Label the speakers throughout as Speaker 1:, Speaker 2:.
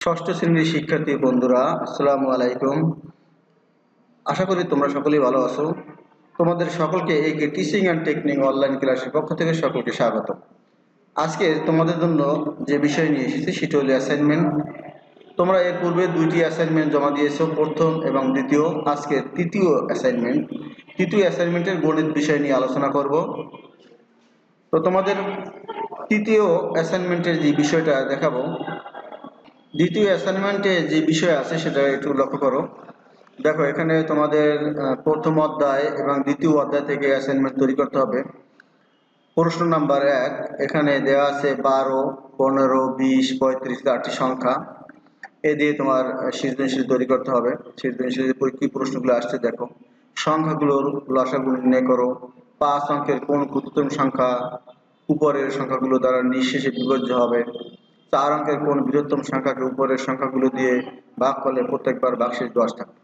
Speaker 1: ষষ্ঠ শ্রেণীর শিক্ষার্থী বন্ধুরা, আসসালামু আলাইকুম। আশা করি তোমরা সকলেই ভালো আছো। তোমাদের সকলকে এই টিচিং অ্যান্ড টেকনিক অনলাইন ক্লাসের পক্ষ থেকে সকলকে স্বাগত। আজকে তোমাদের জন্য যে বিষয় নিয়ে এসেছি সেটা হলো অ্যাসাইনমেন্ট। তোমরা এর পূর্বে দুইটি অ্যাসাইনমেন্ট জমা দিয়েছো, প্রথম এবং দ্বিতীয়। আজকে তৃতীয় অ্যাসাইনমেন্ট। তৃতীয় অ্যাসাইনমেন্টের গণিত বিষয় নিয়ে আলোচনা করব। তো তোমাদের তৃতীয় অ্যাসাইনমেন্টের যে বিষয়টা দেখাবো, দ্বিতীয় অ্যাসাইনমেন্টে যে বিষয় আছে সেটা একটু লক্ষ্য করো। দেখো, এখানে তোমাদের প্রথম অধ্যায় এবং দ্বিতীয় অধ্যায় থেকে অ্যাসাইনমেন্ট তৈরি করতে হবে। প্রশ্ন নাম্বার 1 এখানে দেওয়া আছে 12, 15, 20, 35, 8টি সংখ্যা। এ দিয়ে তোমার সৃজনশীল তৈরি করতে হবে। সৃজনশীলের কি প্রশ্নগুলো আসছে দেখো। সংখ্যাগুলোর লসাগু নির্ণয় করো। 5 অঙ্কের কোন ক্ষুদ্রতম সংখ্যা উপরের সংখ্যাগুলো দ্বারা নিঃশেষে বিভাজ্য হবে। 4 অঙ্কের কোন বৃহত্তম সংখ্যাকে উপরের সংখ্যাগুলো দিয়ে ভাগ করলে প্রত্যেকবার ভাগশেষ 10 থাকবে।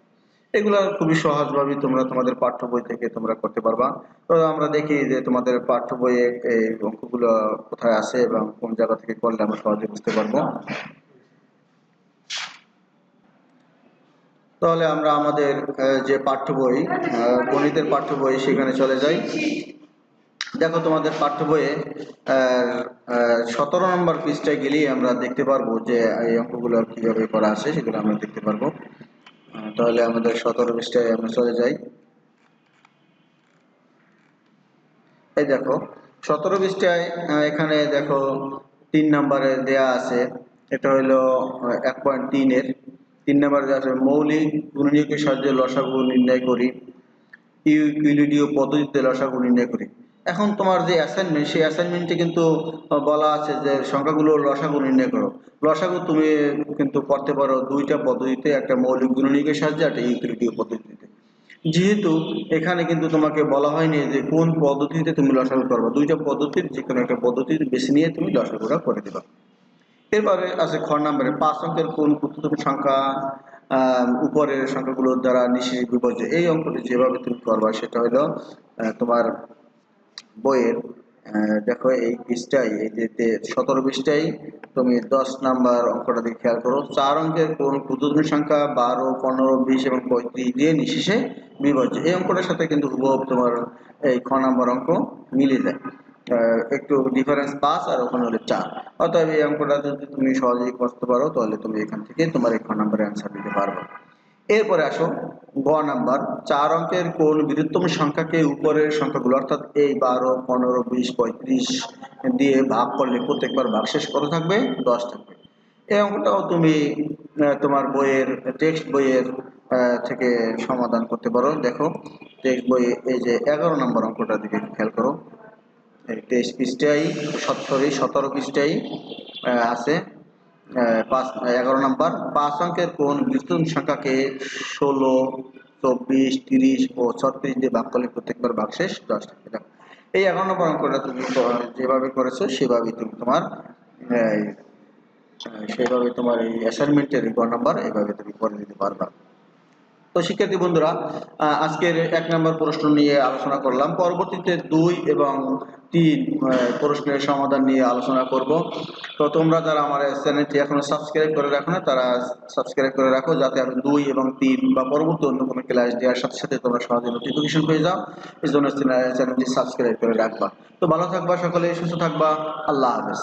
Speaker 1: এগুলো খুবই সহজভাবেই তোমরা তোমাদের পাঠ্য বই থেকে তোমরা করতে পারবা। তো আমরা দেখি যে তোমাদের পাঠ্য বইয়ে এই অঙ্কগুলো কোথায় আছে এবং কোন জায়গা থেকে করলে আমরা সহজে বুঝতে পারবো। তাহলে আমরা আমাদের যে পাঠ্য বই, গণিতের পাঠ্য বই, সেখানে চলে যাই। দেখো, তোমাদের পাঠ্য বইয়ে 17 নম্বর পৃষ্ঠায় গেলেই আমরা দেখতে পারবো যে এই অঙ্কগুলো কিভাবে করা আছে, সেগুলো আমরা দেখতে পারবো। তাহলে আমাদের 17 পৃষ্ঠায় আমরা চলে যাই। এই দেখো 17 পৃষ্ঠায় এখানে দেখো 3 নম্বরে দেয়া আছে। এটা হলো 1.3 এর 3 নম্বরে আছে মৌলিক গুণনীয়কের সাহায্যে লসাগু নির্ণয় করি, ইউক্লিডীয় পদ্ধতিতে লসাগু নির্ণয় করি। এখন তোমার যে অ্যাসাইনমেন্ট, সেই অ্যাসাইনমেন্টে কিন্তু বলা আছে যে সংখ্যাগুলোর লসাগু নির্ণয় করো। লসাগু তুমি কিন্তু করতে পারো দুইটা পদ্ধতিতে, একটা মৌলিক গুণনীয়কের সাহায্যে, একটা ইউক্লিডীয় পদ্ধতিতে। যেহেতু এখানে কিন্তু তোমাকে বলা হয়নি যে কোন পদ্ধতিতে তুমি লসাগু করবে, দুইটা পদ্ধতির যে কোনো একটা পদ্ধতি বেছে নিয়ে তুমি লসাগুটা করে দিবা। এরপরে আছে খ নম্বরে 5 অঙ্কের কোন ক্ষুদ্রতম সংখ্যা উপরের সংখ্যাগুলোর দ্বারা নিঃশেষে বিভাজ্য। এই অঙ্কটি যেভাবে তুমি করবা সেটা হলো তোমার বইয়ের দেখো এই পৃষ্ঠায়, এই যে 17 পৃষ্ঠায় তুমি 10 নাম্বার অঙ্কটা দিয়ে খেয়াল করো। 4 অঙ্কের কোন ক্ষুদ্রতম সংখ্যা 12, 15, 20 এবং 35 দিয়ে নিঃশেষে বিভাজ্য। এই অঙ্কটার সাথে কিন্তু হুবহু তোমার এই খ নাম্বার অঙ্ক মিলে যায়। একটু ডিফারেন্স 5 আর ওখানে হলো 4। অতএব এই অঙ্কটা যদি তুমি সহজেই করতে পারো তাহলে তুমি এখান থেকে তোমার এই খ নাম্বারে অ্যান্সার দিতে পারবে। এরপরে আসো গ নাম্বার। 4 অঙ্কের কোন বৃহত্তম সংখ্যাকে উপরের সংখ্যাগুলো অর্থাৎ এই 12, 15, 20, 35 দিয়ে ভাগ করলে প্রত্যেকবার ভাগশেষ কত থাকবে? 10 থাকবে। এই অঙ্কটাও তুমি তোমার বইয়ের টেক্সট বইয়ের থেকে সমাধান করতে পারো। দেখো টেক্সট বইয়ে এই যে 11 নম্বর অঙ্কটার দিকে খেয়াল করো। এই 23 পৃষ্ঠায় 17 পৃষ্ঠায় আছে 11 নম্বর। 5 অঙ্কের কোন বৃহত্তম সংখ্যাকে 16, 24, 30 ও 36 দিয়ে ভাগ করলে প্রত্যেকবার ভাগশেষ 10 থাকবে। দেখো এই 11 নম্বর অঙ্কটা তুমি যেভাবে করেছো সেভাবেই তুমি তোমার এই অ্যাসাইনমেন্টের গ নাম্বার এইভাবে তুমি করে দিতে পারবা। তো শিক্ষার্থী বন্ধুরা, আজকের 1 নম্বর প্রশ্ন নিয়ে আলোচনা করলাম। পরবর্তীতে 2 এবং 3 প্রশ্নের সমাধান নিয়ে আলোচনা করব। তো তোমরা যারা আমার চ্যানেলটি এখনো সাবস্ক্রাইব করে রাখো না, তারা সাবস্ক্রাইব করে রাখো, যাতে আমি 2 এবং 3 বা পরবর্তী অন্য কোনো ক্লাস দেওয়ার সাথে সাথে তোমরা সহজে নোটিফিকেশন পেয়ে যাও। এই জন্য চ্যানেলটি সাবস্ক্রাইব করে রাখবা। তো ভালো থাকবা সকলে, সুস্থ থাকবা। আল্লাহ হাফেজ।